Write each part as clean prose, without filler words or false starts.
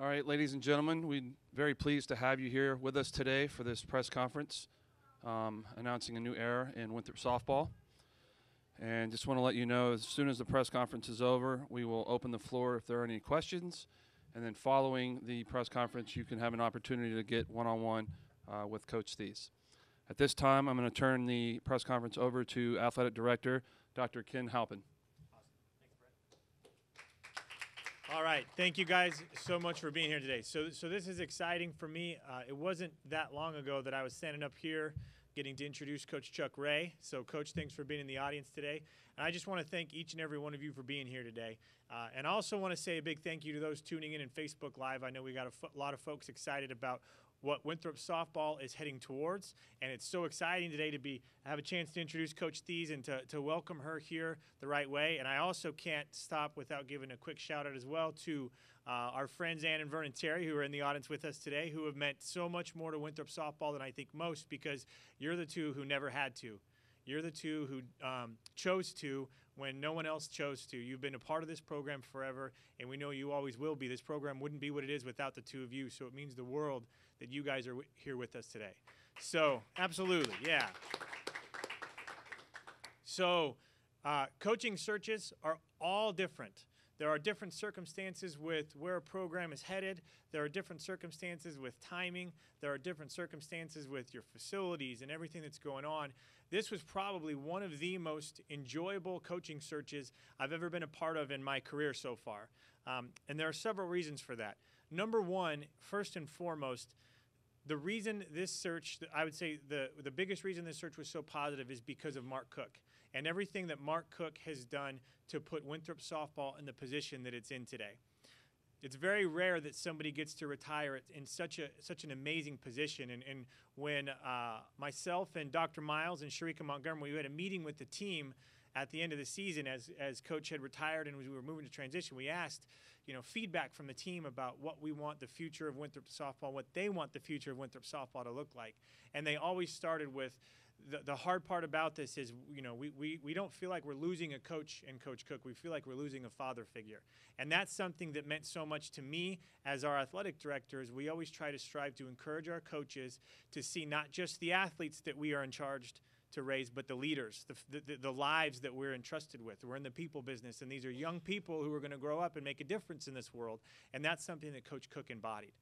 All right, ladies and gentlemen, we're very pleased to have you here with us today for this press conference announcing a new era in Winthrop softball. And just want to let you know, as soon as the press conference is over, we will open the floor if there are any questions. And then following the press conference, you can have an opportunity to get one-on-one with Coach Thies. At this time, I'm going to turn the press conference over to Athletic Director, Dr. Ken Halpin. All right, thank you guys so much for being here today. So this is exciting for me. It wasn't that long ago that I was standing up here getting to introduce Coach Chuck Ray. So Coach, thanks for being in the audience today. And I just want to thank each and every one of you for being here today. And I also want to say a big thank you to those tuning in Facebook Live. I know we got a lot of folks excited about what Winthrop softball is heading towards, and it's so exciting today to have a chance to introduce Coach Thies and to welcome her here the right way. And I also can't stop without giving a quick shout out as well to our friends Ann and Vernon Terry, who are in the audience with us today, who have meant so much more to Winthrop softball than I think most, because you're the two who never had to. You're the two who chose to when no one else chose to. You've been a part of this program forever, and we know you always will be. This program wouldn't be what it is without the two of you, so it means the world that you guys are here with us today. So, absolutely, yeah. So, coaching searches are all different. There are different circumstances with where a program is headed. There are different circumstances with timing. There are different circumstances with your facilities and everything that's going on. This was probably one of the most enjoyable coaching searches I've ever been a part of in my career so far. And there are several reasons for that. Number one, first and foremost, the reason this search, I would say the biggest reason this search was so positive is because of Mark Cook and everything that Mark Cook has done to put Winthrop softball in the position that it's in today. It's very rare that somebody gets to retire in such an amazing position. And when myself and Dr. Miles and Sharika Montgomery, we had a meeting with the team at the end of the season as Coach had retired and we were moving to transition, we asked, feedback from the team about what we want the future of Winthrop softball, what they want the future of Winthrop softball to look like. And they always started with, the hard part about this is, we don't feel like we're losing a coach in Coach Cook. We feel like we're losing a father figure. And that's something that meant so much to me as our athletic directors. We always try to strive to encourage our coaches to see not just the athletes that we are in charge to raise, but the leaders, the lives that we're entrusted with. We're in the people business, and these are young people who are going to grow up and make a difference in this world. And that's something that Coach Cook embodied.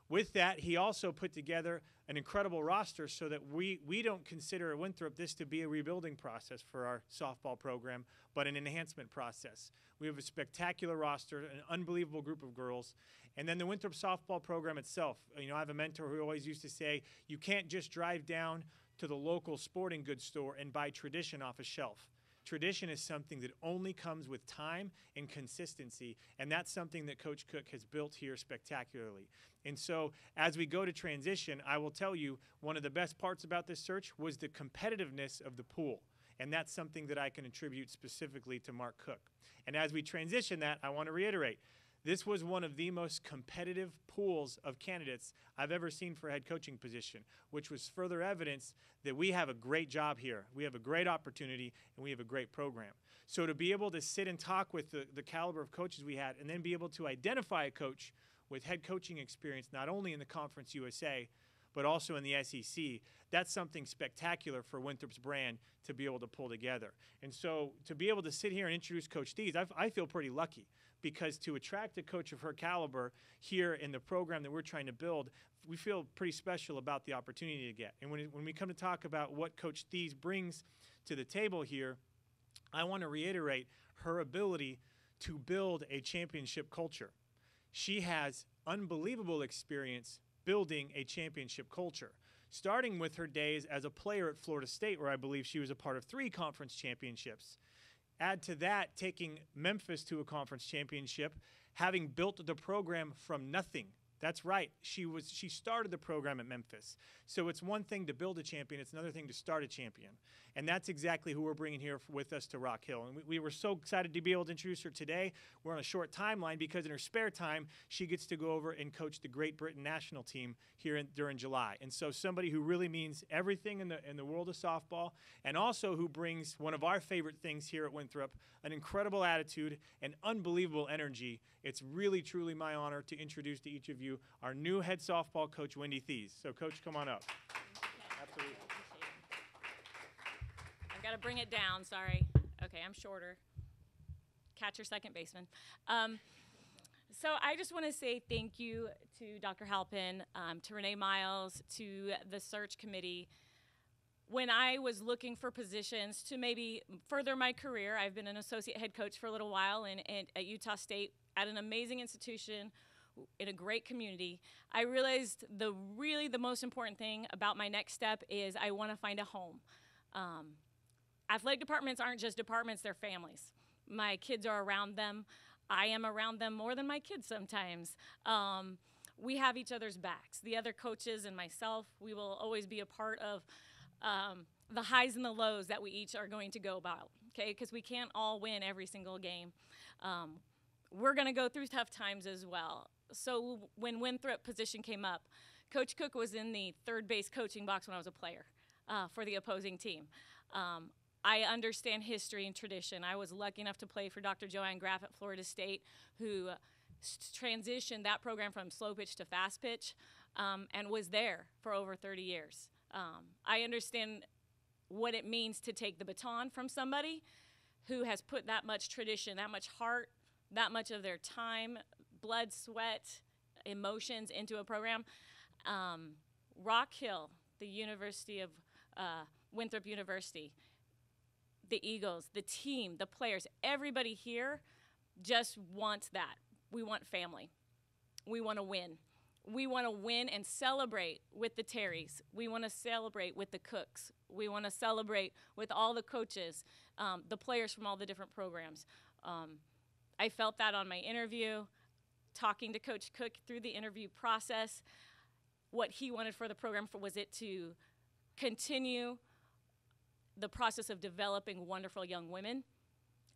With that, he also put together an incredible roster so that we don't consider at Winthrop this to be a rebuilding process for our softball program, but an enhancement process. We have a spectacular roster, an unbelievable group of girls. And then the Winthrop softball program itself. I have a mentor who always used to say, you can't just drive down to the local sporting goods store and buy tradition off a shelf. Tradition is something that only comes with time and consistency, and that's something that Coach Cook has built here spectacularly. And so as we go to transition, I will tell you one of the best parts about this search was the competitiveness of the pool, and that's something that I can attribute specifically to Mark Cook. And as we transition that, I want to reiterate, this was one of the most competitive pools of candidates I've ever seen for a head coaching position, which was further evidence that we have a great job here. We have a great opportunity, and we have a great program. So to be able to sit and talk with the caliber of coaches we had and then be able to identify a coach with head coaching experience, not only in the Conference USA, but also in the SEC, that's something spectacular for Winthrop's brand to be able to pull together. And so to be able to sit here and introduce Coach Thies, I feel pretty lucky, because to attract a coach of her caliber here in the program that we're trying to build, we feel pretty special about the opportunity to get. And when we come to talk about what Coach Thies brings to the table here, I want to reiterate her ability to build a championship culture. She has unbelievable experience building a championship culture, starting with her days as a player at Florida State, where I believe she was a part of 3 conference championships. Add to that, taking Memphis to a conference championship, having built the program from nothing. That's right. She started the program at Memphis. So it's one thing to build a champion. It's another thing to start a champion. And that's exactly who we're bringing here with us to Rock Hill. And we were so excited to be able to introduce her today. We're on a short timeline because in her spare time, she gets to go over and coach the Great Britain national team here during July. And so somebody who really means everything in the world of softball, and also who brings one of our favorite things here at Winthrop, an incredible attitude and unbelievable energy. It's really, truly my honor to introduce to each of you our new head softball coach, Wendy Thies. So, Coach, come on up. Absolutely. I've got to bring it down, sorry. Okay, I'm shorter. Catcher, second baseman. So I just want to say thank you to Dr. Halpin, to Renee Miles, to the search committee. When I was looking for positions to maybe further my career, I've been an associate head coach for a little while at Utah State at an amazing institution in a great community. I realized the most important thing about my next step is I want to find a home. Athletic departments aren't just departments, they're families. My kids are around them. I am around them more than my kids sometimes. We have each other's backs. The other coaches and myself, we will always be a part of the highs and the lows that we each are going to go about, okay? Because we can't all win every single game. We're going to go through tough times as well. So when Winthrop position came up, Coach Cook was in the third base coaching box when I was a player for the opposing team. I understand history and tradition. I was lucky enough to play for Dr. Joanne Graff at Florida State, who transitioned that program from slow pitch to fast pitch and was there for over 30 years. I understand what it means to take the baton from somebody who has put that much tradition, that much heart, that much of their time, blood, sweat, emotions into a program. Rock Hill, the University of Winthrop University, the Eagles, the team, the players, everybody here just wants that. We want family. We want to win. We want to win and celebrate with the Terrys. We want to celebrate with the Cooks. We want to celebrate with all the coaches, the players from all the different programs. I felt that on my interview, talking to Coach Cook through the interview process. What he wanted for the program was it to continue the process of developing wonderful young women,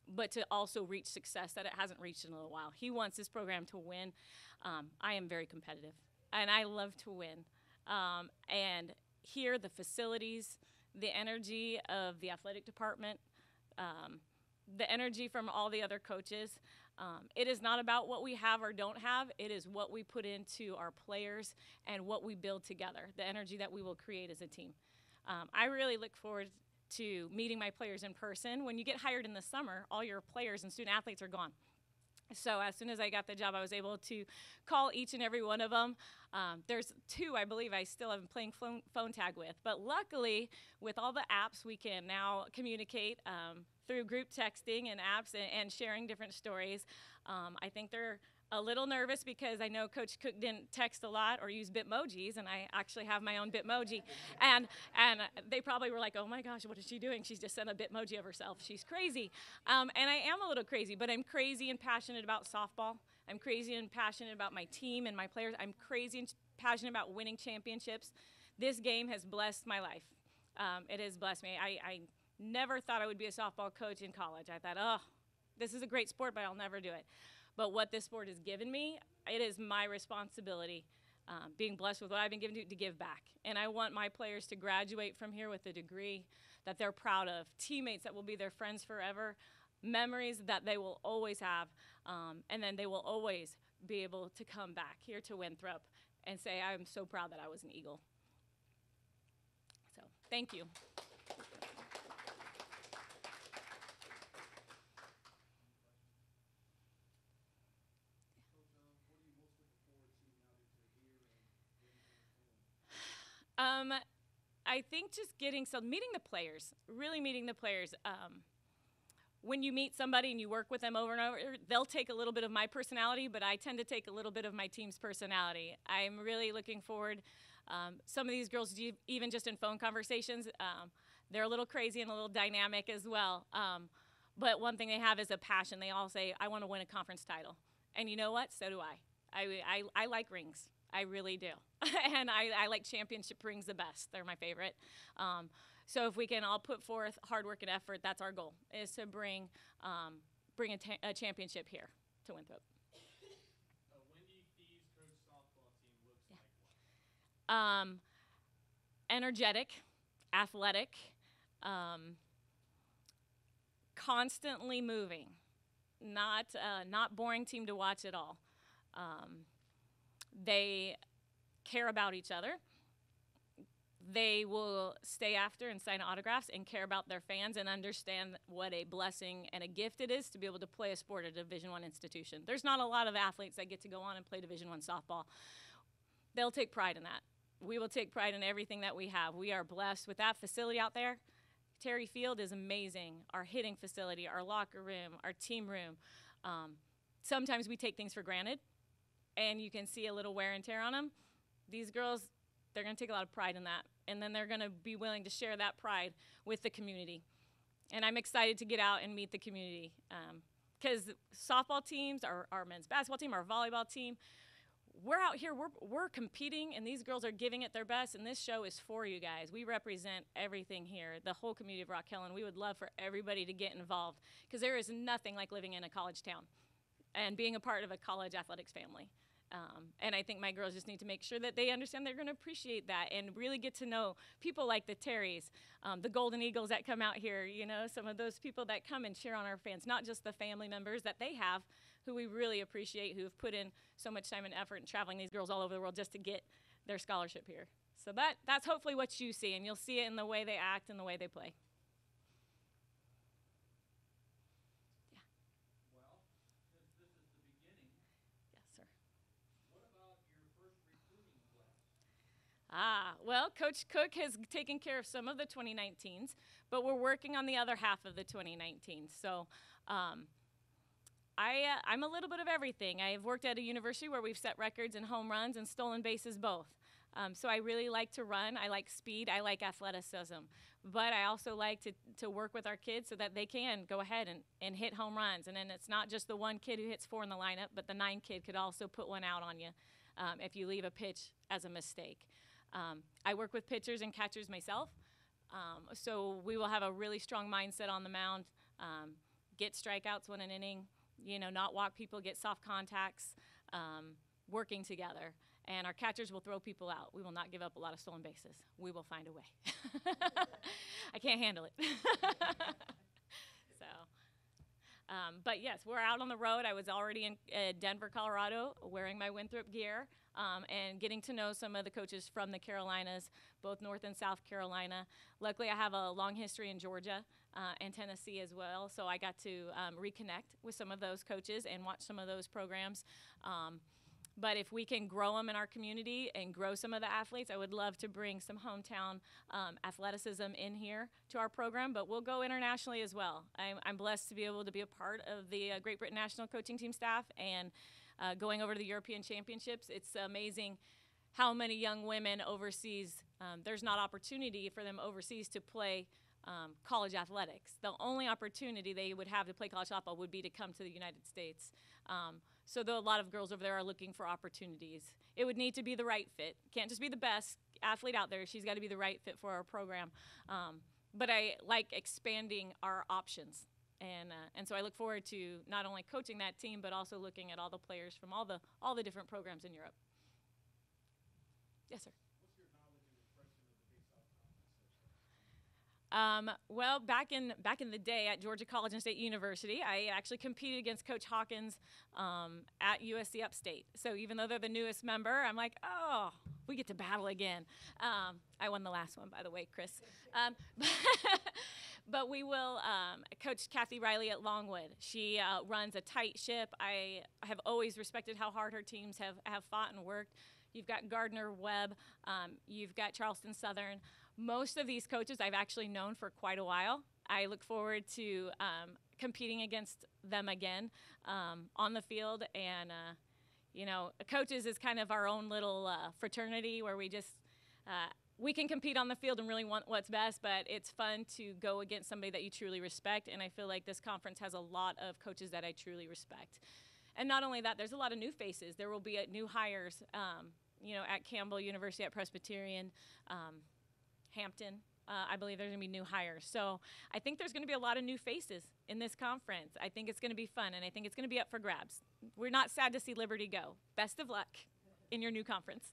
but to also reach success that it hasn't reached in a little while. He wants this program to win. I am very competitive, and I love to win. And here, the facilities, the energy of the athletic department, the energy from all the other coaches, it is not about what we have or don't have. It is what we put into our players and what we build together, the energy that we will create as a team. I really look forward to meeting my players in person. When you get hired in the summer, all your players and student athletes are gone. So as soon as I got the job, I was able to call each and every one of them. There's two, I believe, I still am playing phone tag with. But luckily, with all the apps, we can now communicate through group texting and apps and sharing different stories. I think they're a little nervous because I know Coach Cook didn't text a lot or use Bitmojis, and I actually have my own Bitmoji. And they probably were like, oh my gosh, what is she doing? She's just sent a Bitmoji of herself. She's crazy. And I am a little crazy, but I'm crazy and passionate about softball. I'm crazy and passionate about my team and my players. I'm crazy and passionate about winning championships. This game has blessed my life. It has blessed me. I never thought I would be a softball coach in college. I thought, oh, this is a great sport, but I'll never do it. But what this sport has given me, it is my responsibility, being blessed with what I've been given to give back. And I want my players to graduate from here with a degree that they're proud of, teammates that will be their friends forever, memories that they will always have, and then they will always be able to come back here to Winthrop and say, I'm so proud that I was an Eagle. So, thank you. I think just meeting the players, really meeting the players. When you meet somebody and you work with them over and over, they'll take a little bit of my personality, but I tend to take a little bit of my team's personality. I'm really looking forward. Some of these girls, even just in phone conversations, they're a little crazy and a little dynamic as well. But one thing they have is a passion. They all say, I want to win a conference title. And you know what? So do I. I like rings. I really do. And I like championship rings the best. They're my favorite. So if we can all put forth hard work and effort, that's our goal, is to bring a championship here to Winthrop. Wendy Fee's coach softball team looks like what? Energetic, athletic, constantly moving, not boring team to watch at all. They care about each other. They will stay after and sign autographs and care about their fans and understand what a blessing and a gift it is to be able to play a sport at a Division I institution. There's not a lot of athletes that get to go on and play Division I softball. They'll take pride in that. We will take pride in everything that we have. We are blessed with that facility out there. Terry Field is amazing. Our hitting facility, our locker room, our team room. Sometimes we take things for granted, and you can see a little wear and tear on them. These girls, they're going to take a lot of pride in that, and then they're going to be willing to share that pride with the community. And I'm excited to get out and meet the community, because softball teams, our men's basketball team, our volleyball team, we're out here, we're competing, and these girls are giving it their best, and this show is for you guys. We represent everything here, the whole community of Rock Hill, and we would love for everybody to get involved, because there is nothing like living in a college town and being a part of a college athletics family. And I think my girls just need to make sure that they understand they're going to appreciate that and really get to know people like the Terrys, the Golden Eagles that come out here, you know, some of those people that come and cheer on our fans, not just the family members that they have, who we really appreciate, who have put in so much time and effort in traveling these girls all over the world just to get their scholarship here. So that's hopefully what you see, and you'll see it in the way they act and the way they play. Well, Coach Cook has taken care of some of the 2019s, but we're working on the other half of the 2019s. So I'm a little bit of everything. I've worked at a university where we've set records in home runs and stolen bases both. So I really like to run. I like speed. I like athleticism. But I also like to work with our kids so that they can go ahead and hit home runs. And then it's not just the one kid who hits 4 in the lineup, but the 9 kid could also put one out on you if you leave a pitch as a mistake. I work with pitchers and catchers myself, so we will have a really strong mindset on the mound, get strikeouts when an inning, you know, not walk people, get soft contacts, working together. And our catchers will throw people out. We will not give up a lot of stolen bases. We will find a way. I can't handle it. But yes, we're out on the road. I was already in Denver, Colorado, wearing my Winthrop gear. And getting to know some of the coaches from the Carolinas, both North and South Carolina. Luckily, I have a long history in Georgia and Tennessee as well, so I got to reconnect with some of those coaches and watch some of those programs. But if we can grow them in our community and grow some of the athletes, I would love to bring some hometown athleticism in here to our program, but we'll go internationally as well. I'm blessed to be able to be a part of the Great Britain national coaching team staff, and going over to the European Championships. It's amazing how many young women overseas, there's not opportunity for them overseas to play college athletics. The only opportunity they would have to play college softball would be to come to the United States. So though a lot of girls over there are looking for opportunities, it would need to be the right fit. Can't just be the best athlete out there. She's got to be the right fit for our program. But I like expanding our options. And so I look forward to not only coaching that team, but also looking at all the players from all the different programs in Europe. Yes, sir. What's your knowledge and impression of the Big South Conference? Well, back in the day at Georgia College and State University, I actually competed against Coach Hawkins at USC Upstate. So even though they're the newest member, I'm like, oh, we get to battle again. I won the last one, by the way, Chris. But we will, Coach Kathy Riley at Longwood. She runs a tight ship. I have always respected how hard her teams have fought and worked. You've got Gardner Webb. You've got Charleston Southern. Most of these coaches I've actually known for quite a while. I look forward to competing against them again on the field. And, you know, coaches is kind of our own little fraternity where we just we can compete on the field and really want what's best, but it's fun to go against somebody that you truly respect, and I feel like this conference has a lot of coaches that I truly respect. And not only that, there's a lot of new faces. There will be new hires, you know, at Campbell University, at Presbyterian, Hampton, I believe there's going to be new hires. So I think there's going to be a lot of new faces in this conference. I think it's going to be fun, and I think it's going to be up for grabs. We're not sad to see Liberty go. Best of luck in your new conference.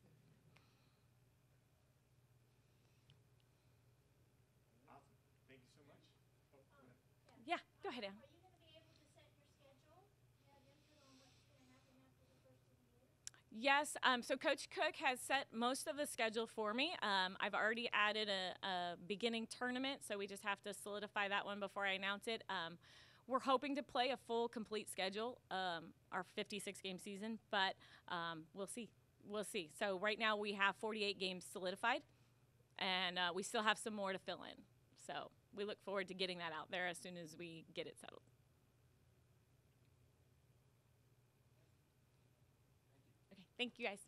Awesome. Thank you so much. Oh, go ahead. Yeah, go ahead, Ann. Are you going to be able to set your schedule? Have input on what's going to happen after the first of the year? Yes, so Coach Cook has set most of the schedule for me. I've already added a beginning tournament, so we just have to solidify that one before I announce it. We're hoping to play a full, complete schedule, our 56-game season, but we'll see. We'll see. So right now we have 48 games solidified, and we still have some more to fill in. So we look forward to getting that out there as soon as we get it settled. Okay, thank you guys.